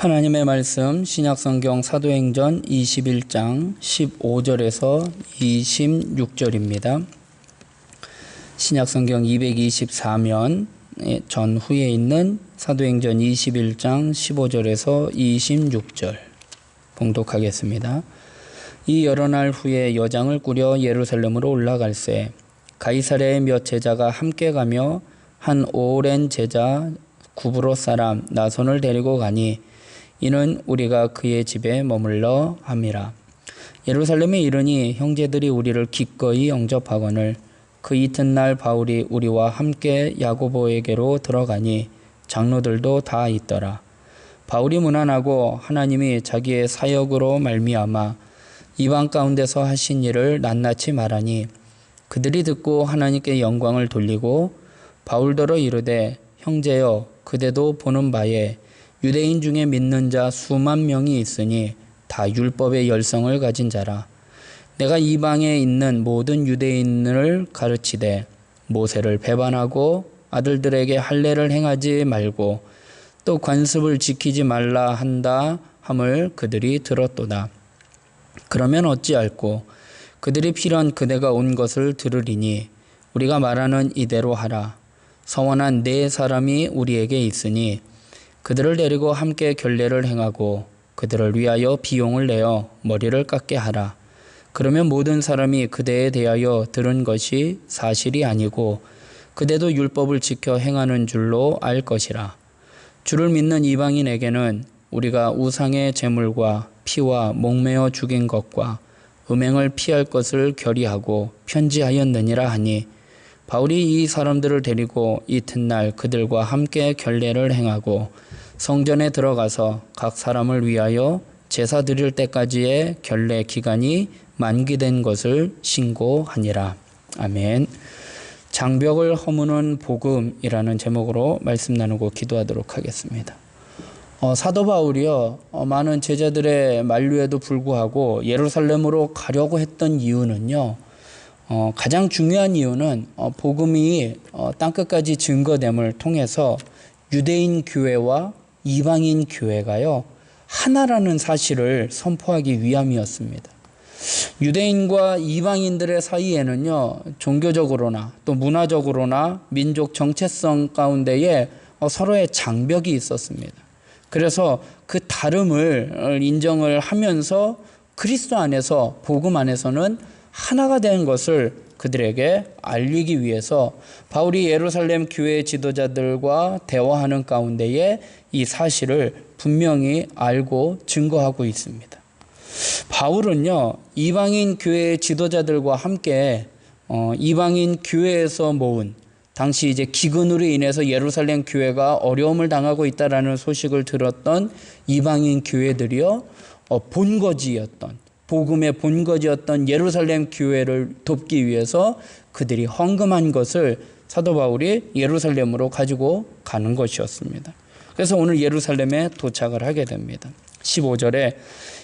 하나님의 말씀 신약성경 사도행전 21장 15절에서 26절입니다. 신약성경 224면 전후에 있는 사도행전 21장 15절에서 26절 봉독하겠습니다. 이 여러 날 후에 여장을 꾸려 예루살렘으로 올라갈새 가이사랴의 몇 제자가 함께 가며 한 오랜 제자 구브로 사람 나손을 데리고 가니 이는 우리가 그의 집에 머물러 함이라. 예루살렘에 이르니 형제들이 우리를 기꺼이 영접하거늘 그 이튿날 바울이 우리와 함께 야고보에게로 들어가니 장로들도 다 있더라. 바울이 문안하고 하나님이 자기의 사역으로 말미암아 이방 가운데서 하신 일을 낱낱이 말하니 그들이 듣고 하나님께 영광을 돌리고 바울더러 이르되 형제여 그대도 보는 바에 유대인 중에 믿는 자 수만 명이 있으니 다 율법의 열성을 가진 자라. 내가 이방에 있는 모든 유대인을 가르치되 모세를 배반하고 아들들에게 할례를 행하지 말고 또 관습을 지키지 말라 한다 함을 그들이 들었도다. 그러면 어찌할꼬 그들이 필연 그대가 온 것을 들으리니 우리가 말하는 이대로 하라. 서원한 네 사람이 우리에게 있으니 그들을 데리고 함께 결례를 행하고 그들을 위하여 비용을 내어 머리를 깎게 하라. 그러면 모든 사람이 그대에 대하여 들은 것이 사실이 아니고 그대도 율법을 지켜 행하는 줄로 알 것이라. 주를 믿는 이방인에게는 우리가 우상의 제물과 피와 목매어 죽인 것과 음행을 피할 것을 결의하고 편지하였느니라 하니 바울이 이 사람들을 데리고 이튿날 그들과 함께 결례를 행하고 성전에 들어가서 각 사람을 위하여 제사 드릴 때까지의 결례 기간이 만기된 것을 신고하니라. 아멘. 장벽을 허무는 복음이라는 제목으로 말씀 나누고 기도하도록 하겠습니다. 사도 바울이요 많은 제자들의 만류에도 불구하고 예루살렘으로 가려고 했던 이유는요 가장 중요한 이유는 복음이 땅끝까지 증거됨을 통해서 유대인 교회와 이방인 교회가요 하나라는 사실을 선포하기 위함이었습니다. 유대인과 이방인들의 사이에는요 종교적으로나 또 문화적으로나 민족 정체성 가운데에 서로의 장벽이 있었습니다. 그래서 그 다름을 인정을 하면서 그리스도 안에서 복음 안에서는 하나가 된 것을 그들에게 알리기 위해서 바울이 예루살렘 교회 지도자들과 대화하는 가운데에 이 사실을 분명히 알고 증거하고 있습니다. 바울은요 이방인 교회 지도자들과 함께 이방인 교회에서 모은 당시 이제 기근으로 인해서 예루살렘 교회가 어려움을 당하고 있다라는 소식을 들었던 이방인 교회들이요 본거지였던 복음의 본거지였던 예루살렘 교회를 돕기 위해서 그들이 헌금한 것을 사도 바울이 예루살렘으로 가지고 가는 것이었습니다. 그래서 오늘 예루살렘에 도착을 하게 됩니다. 15절에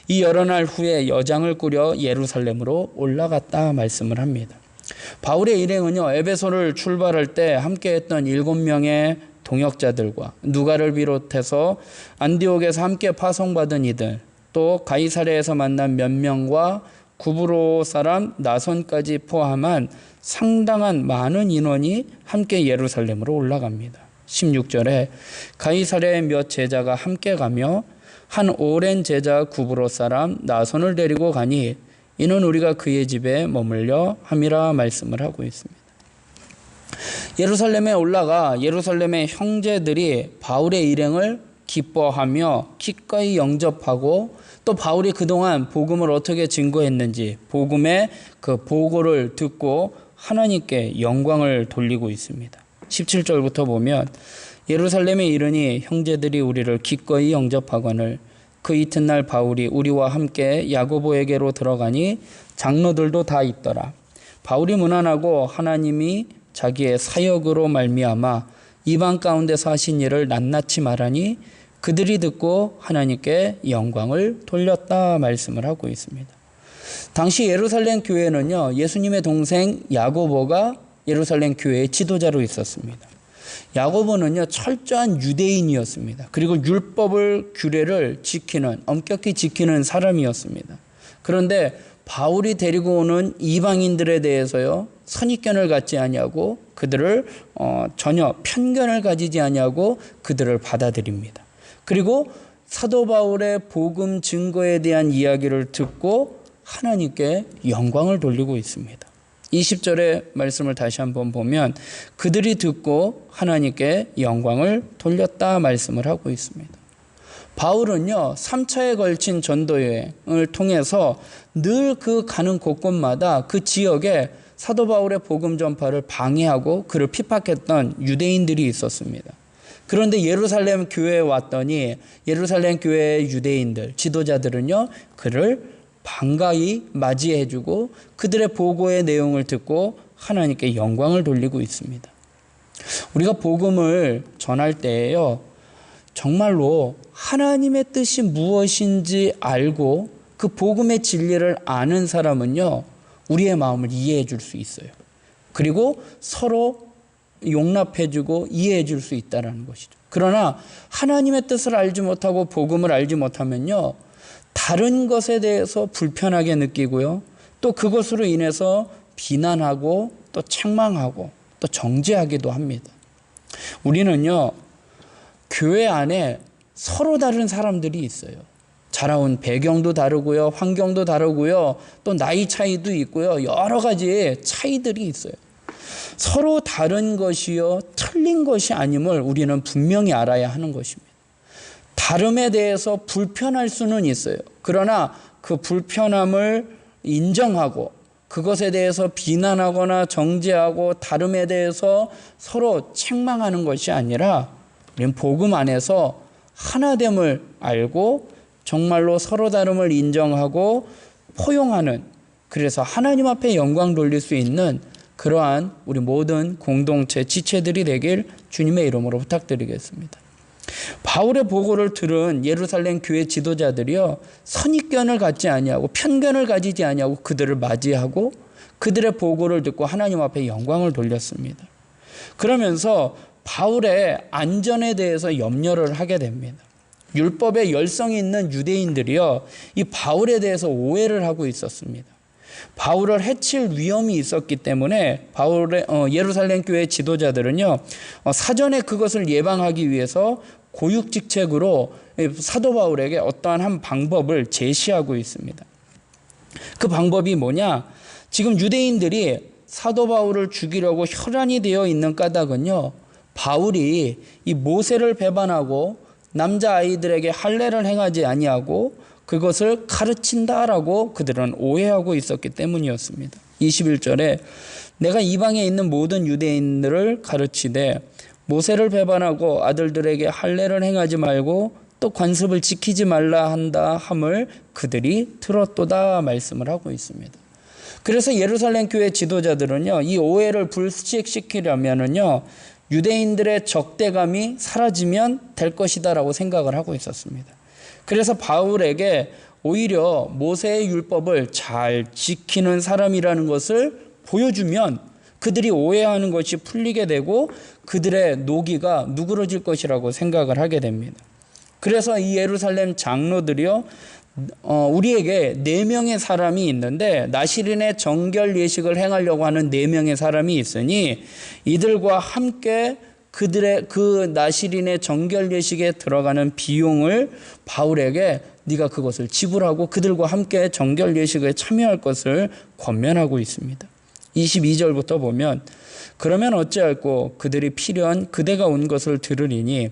이 여러 날 후에 여장을 꾸려 예루살렘으로 올라갔다 말씀을 합니다. 바울의 일행은요 에베소를 출발할 때 함께했던 7명의 동역자들과 누가를 비롯해서 안디옥에서 함께 파송받은 이들 또 가이사랴에서 만난 몇 명과 구브로 사람 나손까지 포함한 상당한 많은 인원이 함께 예루살렘으로 올라갑니다. 16절에 가이사랴의 몇 제자가 함께 가며 한 오랜 제자 구브로 사람 나손을 데리고 가니 이는 우리가 그의 집에 머물려 함이라 말씀을 하고 있습니다. 예루살렘에 올라가 예루살렘의 형제들이 바울의 일행을 기뻐하며 기꺼이 영접하고 또 바울이 그동안 복음을 어떻게 증거했는지 복음의 그 보고를 듣고 하나님께 영광을 돌리고 있습니다. 17절부터 보면 예루살렘에 이르니 형제들이 우리를 기꺼이 영접하거늘 그 이튿날 바울이 우리와 함께 야고보에게로 들어가니 장로들도 다 있더라. 바울이 문안하고 하나님이 자기의 사역으로 말미암아 이방 가운데서 하신 일을 낱낱이 말하니 그들이 듣고 하나님께 영광을 돌렸다 말씀을 하고 있습니다. 당시 예루살렘 교회는요 예수님의 동생 야고보가 예루살렘 교회의 지도자로 있었습니다. 야고보는요 철저한 유대인이었습니다. 그리고 율법을 규례를 지키는 엄격히 지키는 사람이었습니다. 그런데 바울이 데리고 오는 이방인들에 대해서요 선입견을 갖지 아니하고 그들을 전혀 편견을 가지지 아니하고 그들을 받아들입니다. 그리고 사도 바울의 복음 증거에 대한 이야기를 듣고 하나님께 영광을 돌리고 있습니다. 20절의 말씀을 다시 한번 보면 그들이 듣고 하나님께 영광을 돌렸다 말씀을 하고 있습니다. 바울은요 3차에 걸친 전도 여행을 통해서 늘 그 가는 곳곳마다 그 지역에 사도 바울의 복음 전파를 방해하고 그를 핍박했던 유대인들이 있었습니다. 그런데 예루살렘 교회에 왔더니 예루살렘 교회의 유대인들 지도자들은요 그를 반가이 맞이해주고 그들의 보고의 내용을 듣고 하나님께 영광을 돌리고 있습니다. 우리가 복음을 전할 때에요 정말로 하나님의 뜻이 무엇인지 알고 그 복음의 진리를 아는 사람은요 우리의 마음을 이해해 줄 수 있어요. 그리고 서로 용납해 주고 이해해 줄 수 있다는 것이죠. 그러나 하나님의 뜻을 알지 못하고 복음을 알지 못하면요 다른 것에 대해서 불편하게 느끼고요 또 그것으로 인해서 비난하고 또 책망하고 또 정죄하기도 합니다. 우리는요 교회 안에 서로 다른 사람들이 있어요. 자라온 배경도 다르고요 환경도 다르고요 또 나이 차이도 있고요 여러 가지 차이들이 있어요. 서로 다른 것이요 틀린 것이 아님을 우리는 분명히 알아야 하는 것입니다. 다름에 대해서 불편할 수는 있어요. 그러나 그 불편함을 인정하고 그것에 대해서 비난하거나 정죄하고 다름에 대해서 서로 책망하는 것이 아니라 우리는 복음 안에서 하나됨을 알고 정말로 서로 다름을 인정하고 포용하는 그래서 하나님 앞에 영광 돌릴 수 있는 그러한 우리 모든 공동체 지체들이 되길 주님의 이름으로 부탁드리겠습니다. 바울의 보고를 들은 예루살렘 교회 지도자들이요 선입견을 갖지 아니하고 편견을 가지지 아니하고 그들을 맞이하고 그들의 보고를 듣고 하나님 앞에 영광을 돌렸습니다. 그러면서 바울의 안전에 대해서 염려를 하게 됩니다. 율법에 열성이 있는 유대인들이요 이 바울에 대해서 오해를 하고 있었습니다. 바울을 해칠 위험이 있었기 때문에 바울의 예루살렘 교회 지도자들은요 사전에 그것을 예방하기 위해서 고육직책으로 사도 바울에게 어떠한 한 방법을 제시하고 있습니다. 그 방법이 뭐냐? 지금 유대인들이 사도 바울을 죽이려고 혈안이 되어 있는 까닭은요 바울이 이 모세를 배반하고 남자아이들에게 할례를 행하지 아니하고 그것을 가르친다라고 그들은 오해하고 있었기 때문이었습니다. 21절에 내가 이방에 있는 모든 유대인들을 가르치되 모세를 배반하고 아들들에게 할례를 행하지 말고 또 관습을 지키지 말라 한다 함을 그들이 들었도다 말씀을 하고 있습니다. 그래서 예루살렘 교회 지도자들은요 이 오해를 불식시키려면은요 유대인들의 적대감이 사라지면 될 것이다라고 생각을 하고 있었습니다. 그래서 바울에게 오히려 모세의 율법을 잘 지키는 사람이라는 것을 보여주면 그들이 오해하는 것이 풀리게 되고 그들의 노기가 누그러질 것이라고 생각을 하게 됩니다. 그래서 이 예루살렘 장로들이요 우리에게 4명의 사람이 있는데 나시린의 정결 예식을 행하려고 하는 4명의 사람이 있으니 이들과 함께 그들의 그 나시린의 정결 예식에 들어가는 비용을 바울에게 네가 그것을 지불하고 그들과 함께 정결 예식에 참여할 것을 권면하고 있습니다. 22절부터 보면 그러면 어찌할꼬 그들이 필요한 그대가 온 것을 들으리니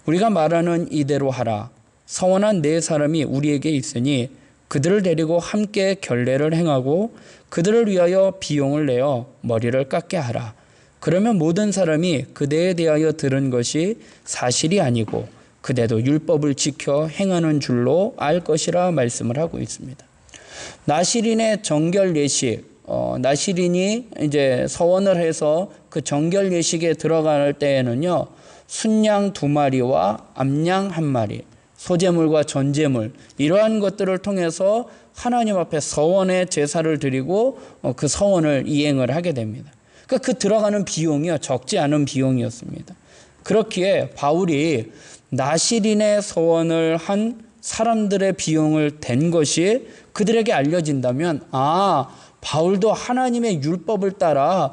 우리가 말하는 이대로 하라. 서원한 4사람이 우리에게 있으니 그들을 데리고 함께 결례를 행하고 그들을 위하여 비용을 내어 머리를 깎게 하라. 그러면 모든 사람이 그대에 대하여 들은 것이 사실이 아니고 그대도 율법을 지켜 행하는 줄로 알 것이라 말씀을 하고 있습니다. 나시린의 정결 예식, 나시린이 이제 서원을 해서 그 정결 예식에 들어갈 때에는요, 순양 2마리와 암양 1마리, 소제물과 전제물 이러한 것들을 통해서 하나님 앞에 서원의 제사를 드리고 그 서원을 이행을 하게 됩니다. 그러니까 그 들어가는 비용이요 적지 않은 비용이었습니다. 그렇기에 바울이 나시린의 서원을 한 사람들의 비용을 댄 것이 그들에게 알려진다면 바울도 하나님의 율법을 따라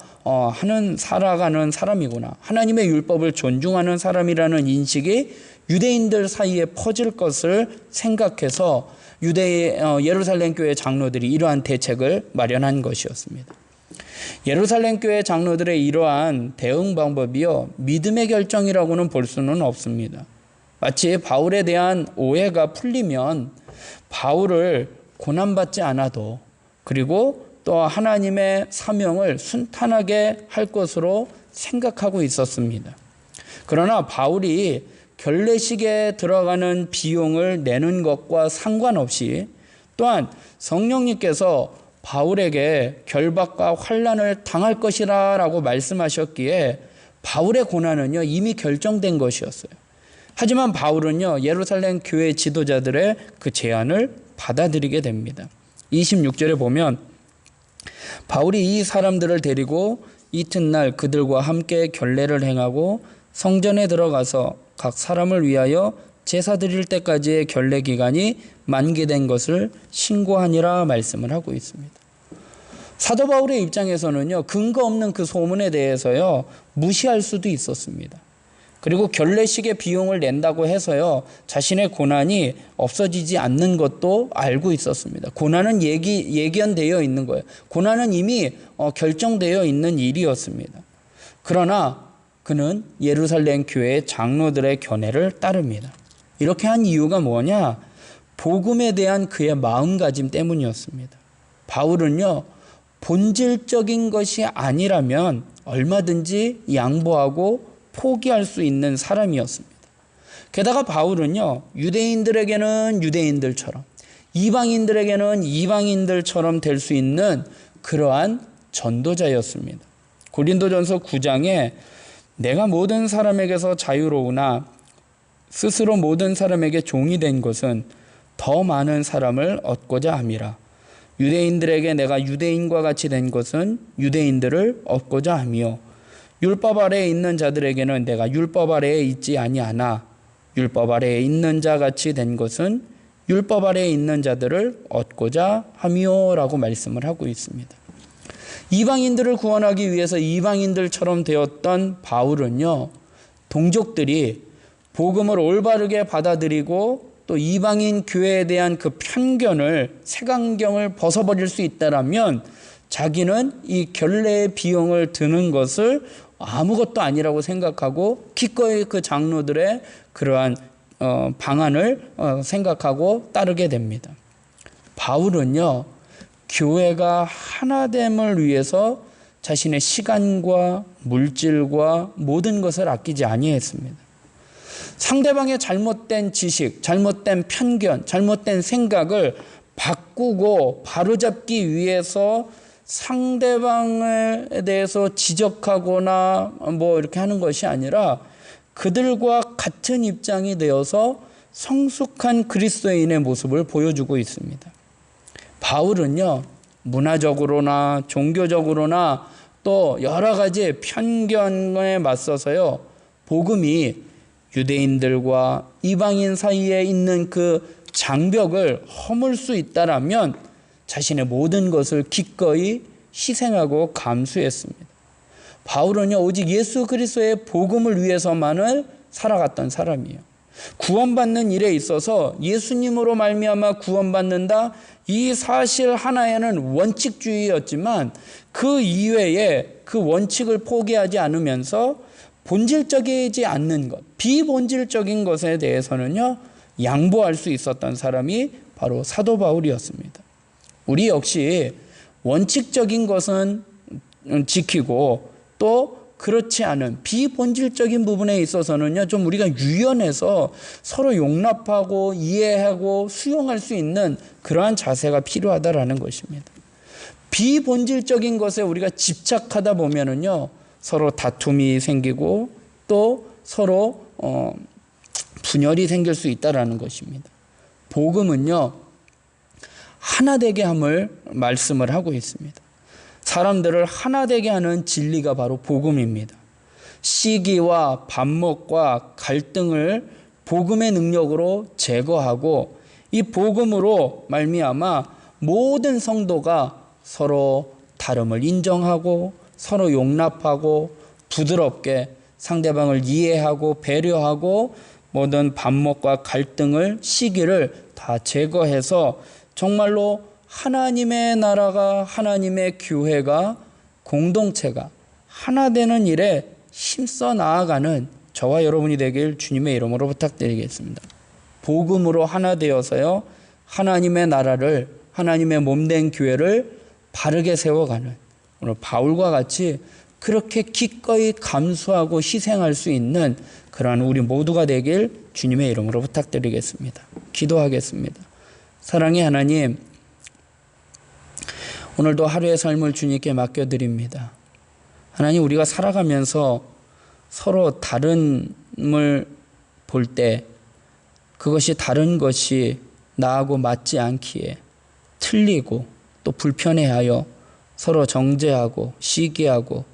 살아가는 사람이구나. 하나님의 율법을 존중하는 사람이라는 인식이 유대인들 사이에 퍼질 것을 생각해서 예루살렘 교회 장로들이 이러한 대책을 마련한 것이었습니다. 예루살렘 교회 장로들의 이러한 대응 방법이요, 믿음의 결정이라고는 볼 수는 없습니다. 마치 바울에 대한 오해가 풀리면 바울을 고난받지 않아도, 그리고 또 하나님의 사명을 순탄하게 할 것으로 생각하고 있었습니다. 그러나 바울이 결례식에 들어가는 비용을 내는 것과 상관없이 또한 성령님께서 바울에게 결박과 환난을 당할 것이라 라고 말씀하셨기에 바울의 고난은요, 이미 결정된 것이었어요. 하지만 바울은요, 예루살렘 교회 지도자들의 그 제안을 받아들이게 됩니다. 26절에 보면 바울이 이 사람들을 데리고 이튿날 그들과 함께 결례를 행하고 성전에 들어가서 각 사람을 위하여 제사 드릴 때까지의 결례 기간이 만기된 것을 신고하니라 말씀을 하고 있습니다. 사도 바울의 입장에서는요, 근거 없는 그 소문에 대해서요, 무시할 수도 있었습니다. 그리고 결례식의 비용을 낸다고 해서요, 자신의 고난이 없어지지 않는 것도 알고 있었습니다. 고난은 예견되어 있는 거예요. 고난은 이미 결정되어 있는 일이었습니다. 그러나 그는 예루살렘 교회 장로들의 견해를 따릅니다. 이렇게 한 이유가 뭐냐? 복음에 대한 그의 마음가짐 때문이었습니다. 바울은요, 본질적인 것이 아니라면 얼마든지 양보하고 포기할 수 있는 사람이었습니다. 게다가 바울은요, 유대인들에게는 유대인들처럼, 이방인들에게는 이방인들처럼 될 수 있는 그러한 전도자였습니다. 고린도전서 9장에 내가 모든 사람에게서 자유로우나 스스로 모든 사람에게 종이 된 것은 더 많은 사람을 얻고자 함이라. 유대인들에게 내가 유대인과 같이 된 것은 유대인들을 얻고자 함이요. 율법 아래에 있는 자들에게는 내가 율법 아래에 있지 아니하나 율법 아래에 있는 자 같이 된 것은 율법 아래에 있는 자들을 얻고자 함이요라고 말씀을 하고 있습니다. 이방인들을 구원하기 위해서 이방인들처럼 되었던 바울은요, 동족들이 복음을 올바르게 받아들이고 또 이방인 교회에 대한 그 편견을, 색안경을 벗어버릴 수 있다라면 자기는 이 결례의 비용을 드는 것을 아무것도 아니라고 생각하고 기꺼이 그 장로들의 그러한 방안을 생각하고 따르게 됩니다. 바울은요, 교회가 하나됨을 위해서 자신의 시간과 물질과 모든 것을 아끼지 아니했습니다. 상대방의 잘못된 지식, 잘못된 편견, 잘못된 생각을 바꾸고 바로잡기 위해서 상대방에 대해서 지적하거나 이렇게 하는 것이 아니라 그들과 같은 입장이 되어서 성숙한 그리스도인의 모습을 보여주고 있습니다. 바울은요, 문화적으로나 종교적으로나 또 여러 가지 편견에 맞서서요, 복음이 유대인들과 이방인 사이에 있는 그 장벽을 허물 수 있다라면 자신의 모든 것을 기꺼이 희생하고 감수했습니다. 바울은요, 오직 예수 그리스도의 복음을 위해서만을 살아갔던 사람이에요. 구원받는 일에 있어서 예수님으로 말미암아 구원받는다, 이 사실 하나에는 원칙주의였지만 그 이외에 그 원칙을 포기하지 않으면서 본질적이지 않는 것, 비본질적인 것에 대해서는요, 양보할 수 있었던 사람이 바로 사도 바울이었습니다. 우리 역시 원칙적인 것은 지키고 또 그렇지 않은 비본질적인 부분에 있어서는요, 좀 우리가 유연해서 서로 용납하고 이해하고 수용할 수 있는 그러한 자세가 필요하다라는 것입니다. 비본질적인 것에 우리가 집착하다 보면은요, 서로 다툼이 생기고 또 서로 분열이 생길 수 있다라는 것입니다. 복음은요, 하나 되게 함을 말씀을 하고 있습니다. 사람들을 하나 되게 하는 진리가 바로 복음입니다. 시기와 반목과 갈등을 복음의 능력으로 제거하고 이 복음으로 말미암아 모든 성도가 서로 다름을 인정하고 서로 용납하고 부드럽게 상대방을 이해하고 배려하고 모든 반목과 갈등을 시기를 다 제거해서 정말로 하나님의 나라가 하나님의 교회가 공동체가 하나 되는 일에 힘써 나아가는 저와 여러분이 되길 주님의 이름으로 부탁드리겠습니다. 복음으로 하나 되어서요 하나님의 나라를 하나님의 몸된 교회를 바르게 세워가는 오늘 바울과 같이 그렇게 기꺼이 감수하고 희생할 수 있는 그러한 우리 모두가 되길 주님의 이름으로 부탁드리겠습니다. 기도하겠습니다. 사랑의 하나님, 오늘도 하루의 삶을 주님께 맡겨드립니다. 하나님, 우리가 살아가면서 서로 다름을 볼 때 그것이 다른 것이 나하고 맞지 않기에 틀리고 또 불편해하여 서로 정죄하고 시기하고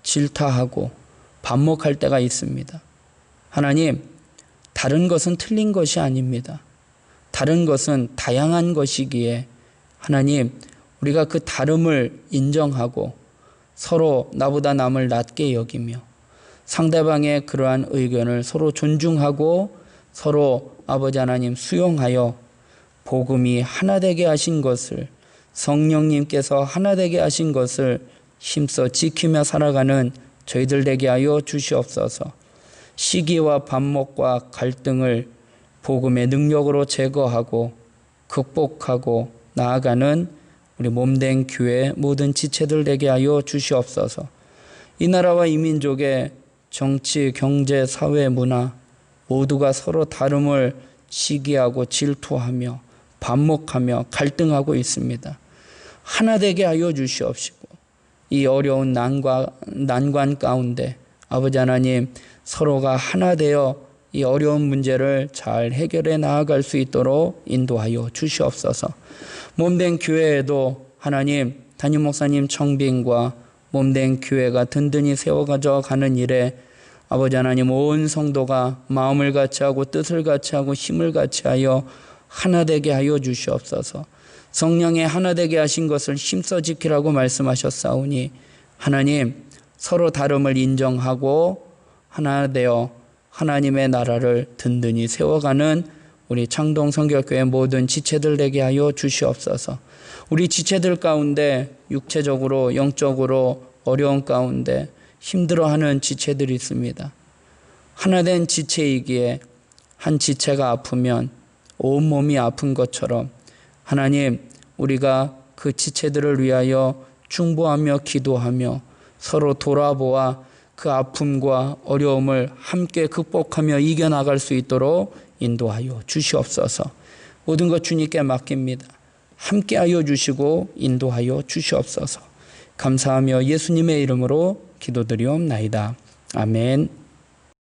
질타하고 반목할 때가 있습니다. 하나님, 다른 것은 틀린 것이 아닙니다. 다른 것은 다양한 것이기에 하나님, 우리가 그 다름을 인정하고 서로 나보다 남을 낮게 여기며 상대방의 그러한 의견을 서로 존중하고 서로 아버지 하나님 수용하여 복음이 하나 되게 하신 것을 성령님께서 하나 되게 하신 것을 힘써 지키며 살아가는 저희들 되게 하여 주시옵소서. 시기와 반목과 갈등을 복음의 능력으로 제거하고 극복하고 나아가는 우리 몸된 교회 모든 지체들 되게 하여 주시옵소서. 이 나라와 이 민족의 정치, 경제, 사회, 문화 모두가 서로 다름을 시기하고 질투하며 반목하며 갈등하고 있습니다. 하나 되게 하여 주시옵시고 이 어려운 난관 가운데 아버지 하나님 서로가 하나 되어 이 어려운 문제를 잘 해결해 나아갈 수 있도록 인도하여 주시옵소서. 몸된 교회에도 하나님 담임 목사님 청빙과 몸된 교회가 든든히 세워가져 가는 일에 아버지 하나님 온 성도가 마음을 같이하고 뜻을 같이하고 힘을 같이하여 하나 되게 하여 주시옵소서. 성령의 하나 되게 하신 것을 힘써 지키라고 말씀하셨사오니 하나님 서로 다름을 인정하고 하나 되어 하나님의 나라를 든든히 세워가는 우리 창동 성결교회 모든 지체들 되게 하여 주시옵소서. 우리 지체들 가운데 육체적으로 영적으로 어려운 가운데 힘들어하는 지체들이 있습니다. 하나된 지체이기에 한 지체가 아프면 온몸이 아픈 것처럼 하나님 우리가 그 지체들을 위하여 중보하며 기도하며 서로 돌아보아 그 아픔과 어려움을 함께 극복하며 이겨나갈 수 있도록 인도하여 주시옵소서. 모든 것 주님께 맡깁니다. 함께하여 주시고 인도하여 주시옵소서. 감사하며 예수님의 이름으로 기도드리옵나이다. 아멘.